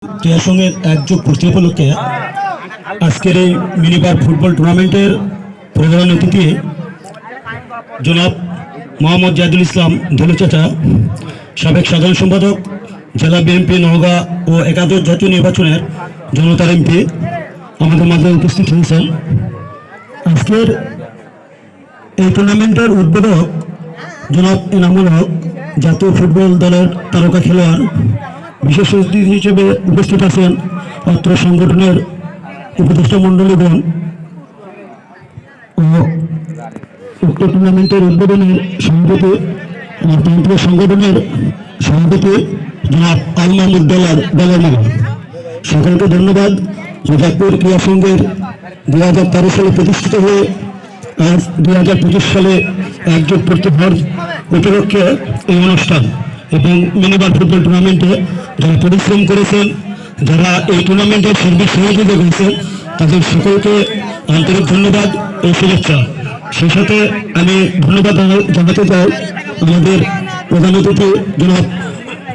ক্রীড়া সংঘের একযোগ পূর্তি উপলক্ষে আজকের এই মিনিবার ফুটবল টুর্নামেন্টের প্রধান অতিথি জনাব মোহাম্মদ জাহিদুল ইসলাম ধলু চাচা, সাবেক সাধারণ সম্পাদক জেলা বিএনপি নওগাঁ ও একাদশ জাতীয় নির্বাচনের জনতার এমপি আমাদের মাঝে উপস্থিত হয়েছেন। আজকের এই টুর্নামেন্টের উদ্বোধক জনাব এনামুল হক, জাতীয় ফুটবল দলের তারকা খেলোয়াড়। বিশেষ অতিথি হিসেবে উপস্থিত আছেন অত্র সংগঠনের উপদেষ্টা মণ্ডলীগণ ও উক্ত টুর্নামেন্টের উদ্বোধনের সভাপতি তন্ত্র সংগঠনের সভাপতি জনাব আল মাহমুদ বেলার মামা। সকলকে ধন্যবাদ। মুজাফপুর ক্রীড়া সংঘের 2013 সালে প্রতিষ্ঠিত হয়ে আজ 2025 সালে একযোগ করতে হওয়ার উপলক্ষে এই অনুষ্ঠান এবং মিনিবার ফুটবল টুর্নামেন্টে যারা পরিশ্রম করেছেন, যারা এই টুর্নামেন্টের সার্বিক সহযোগিতা করেছেন, তাদের সকলকে আন্তরিক ধন্যবাদ ও শুভেচ্ছা। সেই সাথে আমি ধন্যবাদ জানাতে চাই আমাদের প্রধান অতিথি জনাব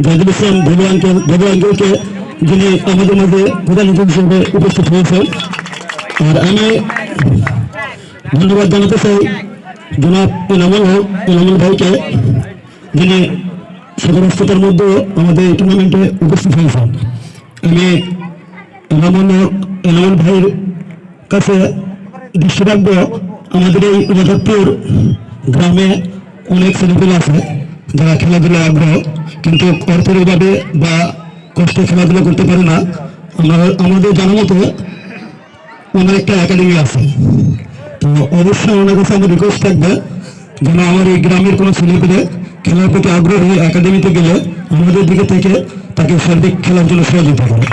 জাহিদুল ইসলাম ধলু আঙ্কেলকে, যিনি আমাদের মাঝে প্রধান অতিথি হিসেবে উপস্থিত হয়েছেন। আর আমি ধন্যবাদ জানাতে চাই জনাব এনামুল ভাইকে, যিনি সদরস্থতার মধ্যে আমাদের এই টুর্নামেন্টে উপস্থিত হয়েছেন। আমি এনামুল ভাইয়ের কাছে দৃষ্টি রাখবো, আমাদের এই মুজাফপুর গ্রামে অনেক ছেলেপেলে আছে যারা খেলাধুলায় আগ্রহ, কিন্তু অর্থনৈতিকভাবে বা কষ্টে খেলাধুলা করতে পারে না। আমাদের জানা মতো ওনার একটা একাডেমি আছে, তো অবশ্যই ওনার কাছে আমার রিকোয়েস্ট থাকবে যেন আমার এই গ্রামের কোনো ছেলেপেলে খেলার প্রতি আগ্রহী একাডেমিতে গেলে আমাদের দিকে থেকে তাকে সার্বিক খেলার জন্য সহযোগিতা করে।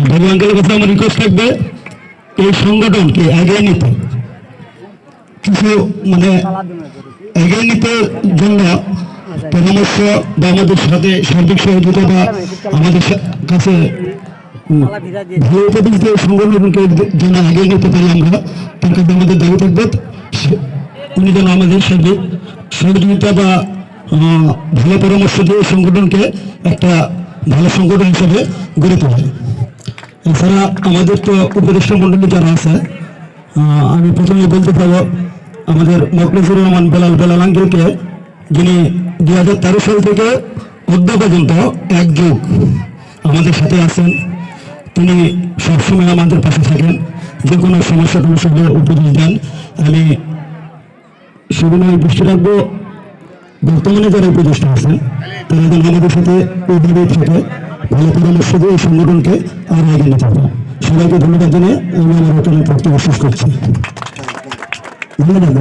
ধলু আঙ্কেলের কাছে আমার রিকোয়েস্ট থাকবে এই সংগঠনকে এগিয়ে নিতে, কিছু এগিয়ে নিতে জন্য পরামর্শ বা আমাদের সাথে সার্বিক সহযোগিতা বা আমাদের কাছে ভালো উপদেশ দিয়ে সংগঠনকে যেন এগিয়ে নিতে পারি আমরা, তার কাছে আমাদের দাবি থাকবে উনি যেন আমাদের সার্বিক সহযোগিতা বা ভালো পরামর্শ দিয়ে সংগঠনকে একটা ভালো সংগঠন হিসেবে গড়ে তোলে। এছাড়া আমাদের তো উপদেষ্টা মণ্ডলী যারা আছে, আমি প্রথমে বলতে পারবো আমাদের মকলেজুর রহমান বেলাল আঙ্কেলকে, যিনি 2013 সাল থেকে অদ্য পর্যন্ত একযোগ আমাদের সাথে আছেন। তিনি সবসময় আমাদের পাশে থাকেন, যে কোনো সমস্যা টমস্যা উপদেশ দেন। আমি সেগুলো দৃষ্টি রাখবো বর্তমানে যারা উপদেষ্টা আছেন তারা যেন আমাদের সাথে এইভাবেই থেকে ভালো পরামর্শ দিয়ে এই সংগঠনকে আরো এগিয়ে নিতে হবে। সবাইকে ধন্যবাদ জানিয়ে আমি আমার বক্তব্য শেষ করছি। ধন্যবাদ।